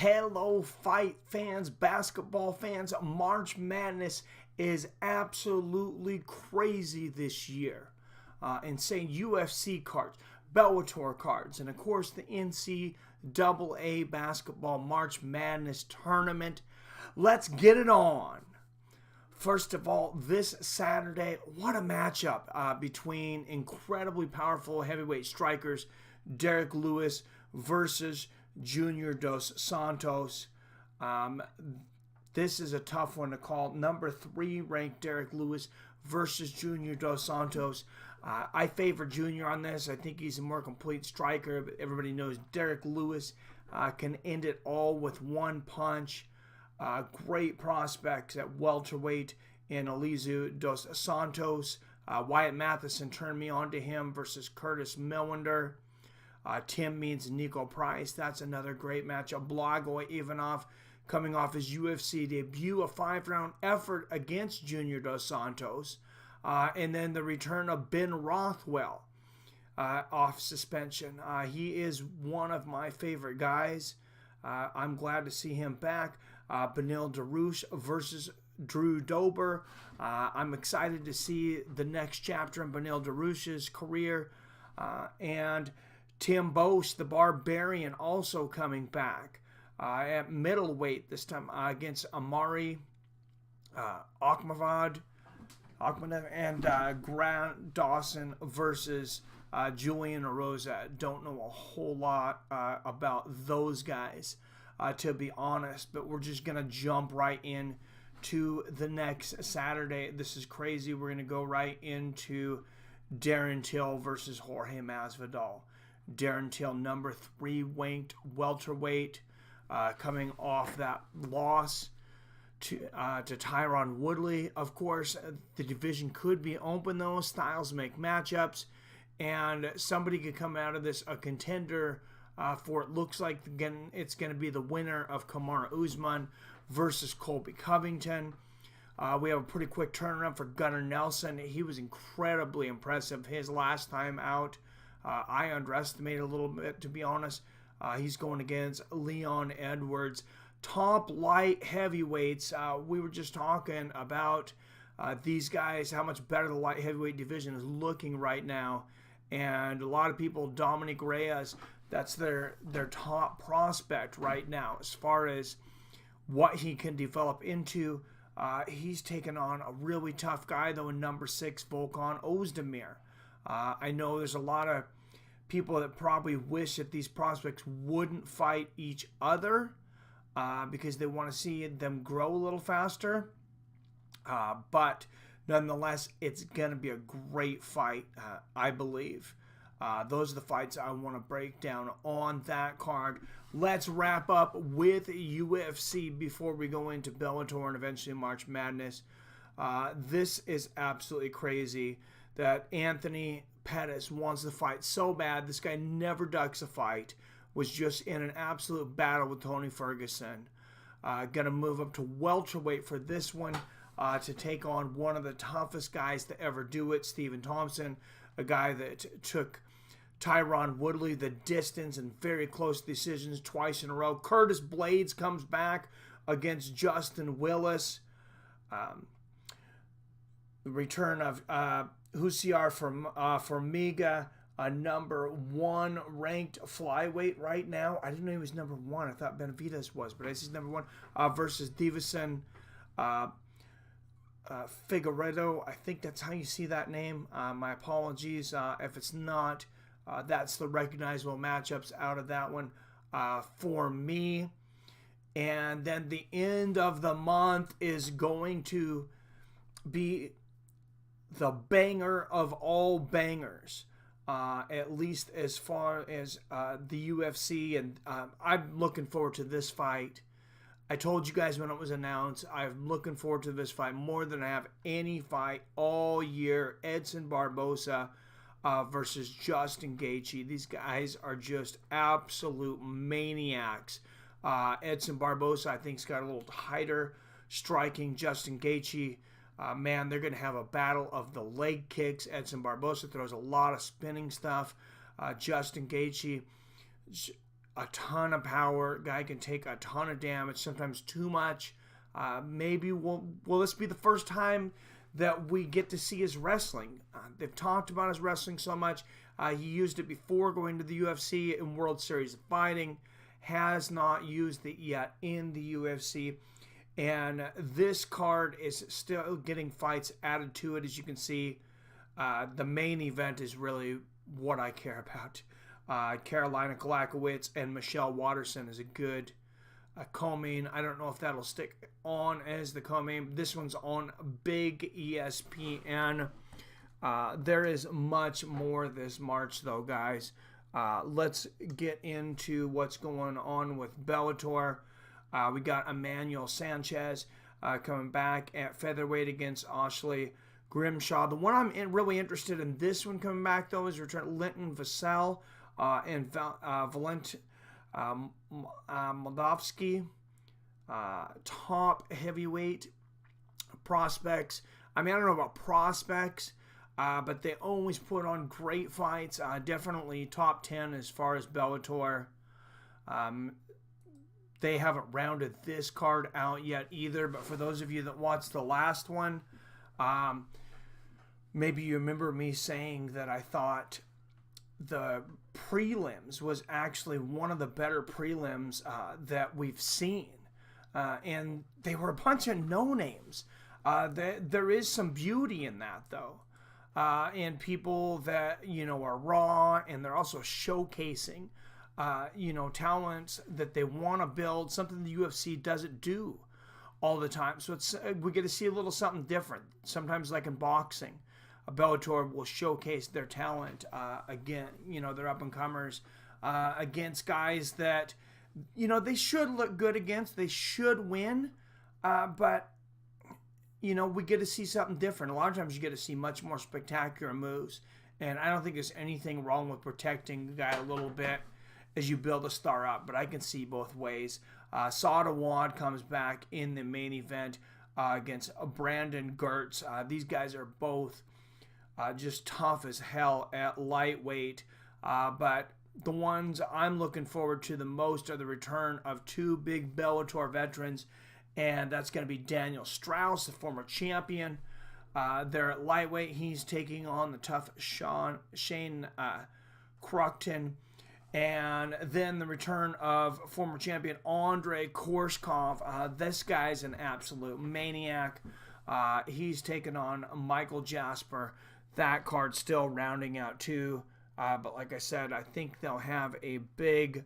Hello, fight fans, basketball fans. March Madness is absolutely crazy this year. Insane UFC cards, Bellator cards, and of course the NCAA basketball March Madness tournament. Let's get it on. First of all, this Saturday, what a matchup between incredibly powerful heavyweight strikers, Derrick Lewis versus Junior Dos Santos. This is a tough one to call. Number 3 ranked Derrick Lewis versus Junior Dos Santos. I favor Junior on this. I think he's a more complete striker, but everybody knows Derrick Lewis can end it all with one punch. Great prospects at welterweight in Elizu Dos Santos. Wyatt Matheson turned me on to him versus Curtis Millender. Tim Means Nico Price. That's another great matchup. Blagoy Ivanov coming off his UFC debut, a 5-round effort against Junior Dos Santos. And then the return of Ben Rothwell off suspension. He is one of my favorite guys. I'm glad to see him back. Beneil Dariush versus Drew Dober. I'm excited to see the next chapter in Beneil Dariush's career. And Tim Bosch, the Barbarian, also coming back at middleweight this time against Amari Akhmadov and Grant Dawson versus Julian Erosa. Don't know a whole lot about those guys, to be honest, but we're just going to jump right in to the next Saturday. This is crazy. We're going to go right into Darren Till versus Jorge Masvidal. Darren Till, number 3 ranked welterweight, coming off that loss to Tyron Woodley. Of course, the division could be open though. Styles make matchups, and somebody could come out of this a contender for it looks like again it's going to be the winner of Kamaru Usman versus Colby Covington. We have a pretty quick turnaround for Gunnar Nelson. He was incredibly impressive his last time out. I underestimated a little bit, to be honest. He's going against Leon Edwards. Top light heavyweights. We were just talking about these guys, how much better the light heavyweight division is looking right now. And a lot of people, Dominic Reyes, that's their top prospect right now as far as what he can develop into. He's taken on a really tough guy, though, in number 6, Volkan Ozdemir. I know there's a lot of people that probably wish that these prospects wouldn't fight each other because they want to see them grow a little faster. But nonetheless, it's going to be a great fight, I believe. Those are the fights I want to break down on that card. Let's wrap up with UFC before we go into Bellator and eventually March Madness. This is absolutely crazy that Anthony Pettis wants to fight so bad. This guy never ducks a fight. Was just in an absolute battle with Tony Ferguson. Going to move up to welterweight for this one to take on one of the toughest guys to ever do it, Stephen Thompson, a guy that took Tyron Woodley the distance and very close decisions twice in a row. Curtis Blades comes back against Justin Willis. The return of Husiar Formiga, a number 1 ranked flyweight right now. I didn't know he was number 1. I thought Benavidez was, but I see he's number 1 versus Davison Figueiredo. I think that's how you see that name. My apologies if it's not. That's the recognizable matchups out of that one for me. And then the end of the month is going to be the banger of all bangers, at least as far as the UFC. And I'm looking forward to this fight. I told you guys when it was announced, I'm looking forward to this fight more than I have any fight all year. Edson Barboza versus Justin Gaethje. These guys are just absolute maniacs. Edson Barboza, I think, has got a little tighter striking. Justin Gaethje, man, they're going to have a battle of the leg kicks. Edson Barboza throws a lot of spinning stuff. Justin Gaethje a ton of power. Guy can take a ton of damage, sometimes too much. Maybe will this be the first time that we get to see his wrestling? They've talked about his wrestling so much. He used it before going to the UFC in World Series of Fighting. Has not used it yet in the UFC. And this card is still getting fights added to it. As you can see, the main event is really what I care about. Carolina Kalakowicz and Michelle Watterson is a good co-main. I don't know if that'll stick on as the co-main. This one's on big ESPN. There is much more this March, though, guys. Let's get into what's going on with Bellator. We got Emmanuel Sanchez coming back at featherweight against Ashley Grimshaw. The one I'm really interested in this one coming back, though, is return Linton Vassell and Valent Moldavsky, top heavyweight prospects. I mean, I don't know about prospects, but they always put on great fights. Definitely top 10 as far as Bellator. They haven't rounded this card out yet either, but for those of you that watched the last one, maybe you remember me saying that I thought the prelims was actually one of the better prelims that we've seen. And they were a bunch of no-names. There is some beauty in that, though. And people that, are raw, and they're also showcasing, talents that they want to build, something the UFC doesn't do all the time. So we get to see a little something different. Sometimes, like in boxing, Bellator will showcase their talent again, their up-and-comers against guys that, they should look good against. They should win, but, we get to see something different. A lot of times you get to see much more spectacular moves, and I don't think there's anything wrong with protecting the guy a little bit as you build a star up, but I can see both ways. Sada Wad comes back in the main event against Brandon Gertz. These guys are both just tough as hell at lightweight, but the ones I'm looking forward to the most are the return of two big Bellator veterans, and that's going to be Daniel Straus, the former champion. They're at lightweight. He's taking on the tough Shane Crocton. And then the return of former champion Andrey Koreshkov. This guy's an absolute maniac. He's taken on Michael Jasper. That card's still rounding out too. But like I said, I think they'll have a big,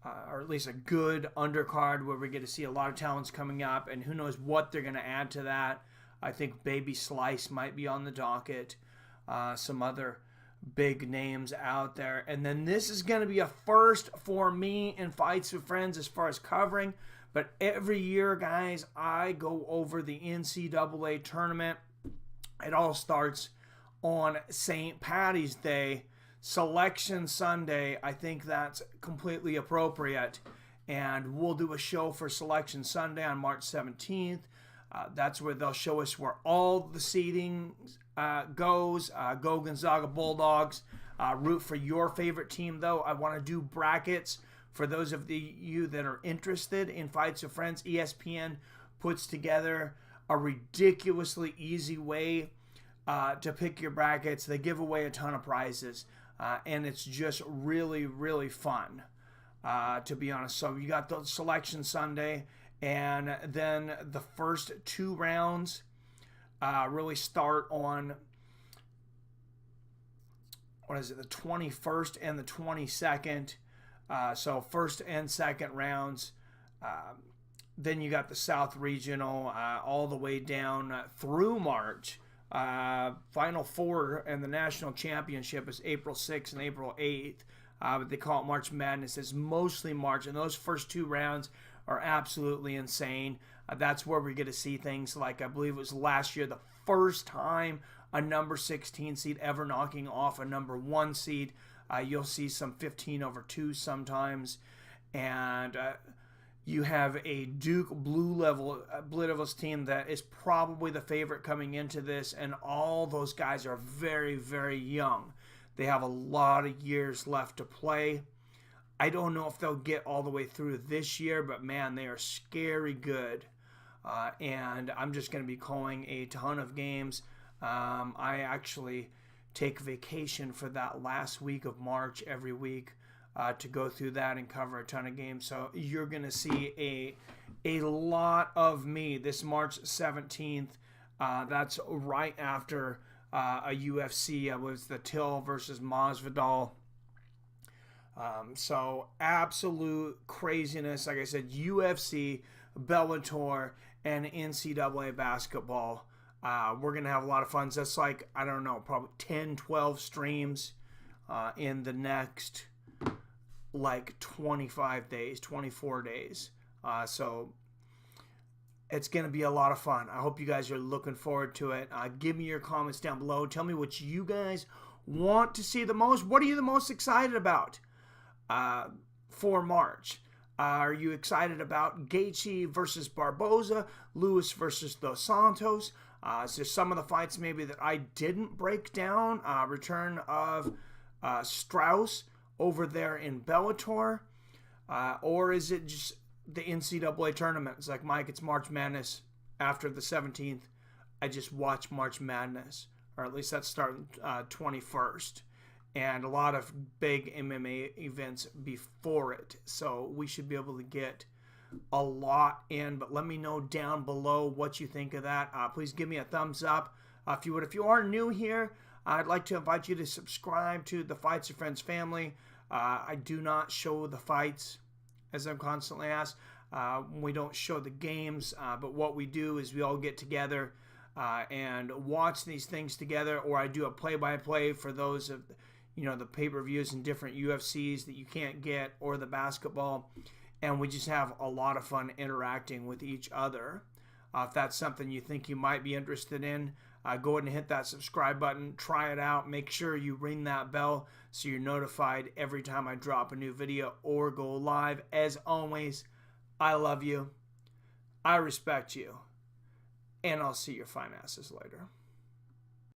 or at least a good undercard where we get to see a lot of talents coming up. And who knows what they're going to add to that. I think Baby Slice might be on the docket. Some other big names out there. And then this is going to be a first for me in Fights with Friends as far as covering. But every year, guys, I go over the NCAA tournament. It all starts on St. Patty's Day, Selection Sunday. I think that's completely appropriate. And we'll do a show for Selection Sunday on March 17th. That's where they'll show us where all the seeding goes. Go Gonzaga Bulldogs. Root for your favorite team, though. I want to do brackets for those of you that are interested in Fights with Friends. ESPN puts together a ridiculously easy way to pick your brackets. They give away a ton of prizes, and it's just really, really fun, to be honest. So you got the Selection Sunday, and then the first two rounds really start on, the 21st and the 22nd. So first and second rounds. Then you got the South Regional all the way down through March. Final Four and the National Championship is April 6th and April 8th. But they call it March Madness. It's mostly March, and those first two rounds are absolutely insane. That's where we get to see things like, I believe it was last year, the first time a number 16 seed ever knocking off a number 1 seed. You'll see some 15/2 sometimes. And you have a Duke Blue Devils team that is probably the favorite coming into this, and all those guys are very, very young. They have a lot of years left to play. I don't know if they'll get all the way through this year, but man, they are scary good. And I'm just going to be calling a ton of games. I actually take vacation for that last week of March every week to go through that and cover a ton of games. So you're going to see a lot of me this March 17th. That's right after a UFC. It was the Till versus Masvidal. So absolute craziness. Like I said, UFC, Bellator, and NCAA basketball. We're going to have a lot of fun. So that's like, I don't know, probably 10, 12 streams in the next like 25 days, 24 days. So it's going to be a lot of fun. I hope you guys are looking forward to it. Give me your comments down below. Tell me what you guys want to see the most. What are you the most excited about for March? Are you excited about Gaethje versus Barboza, Lewis versus Dos Santos? So some of the fights maybe that I didn't break down. Return of Straus over there in Bellator. Or is it just the NCAA tournament? It's like, Mike, it's March Madness. After the 17th, I just watch March Madness. Or at least that's starting 21st. And a lot of big MMA events before it. So we should be able to get a lot in. But let me know down below what you think of that. Please give me a thumbs up if you would. If you are new here, I'd like to invite you to subscribe to the Fights and Friends family. I do not show the fights, as I'm constantly asked. We don't show the games, but what we do is we all get together and watch these things together, or I do a play-by-play for those of the pay-per-views and different UFCs that you can't get, or the basketball, and we just have a lot of fun interacting with each other. If that's something you think you might be interested in, go ahead and hit that subscribe button. Try it out. Make sure you ring that bell so you're notified every time I drop a new video or go live. As always, I love you. I respect you. And I'll see your fine asses later.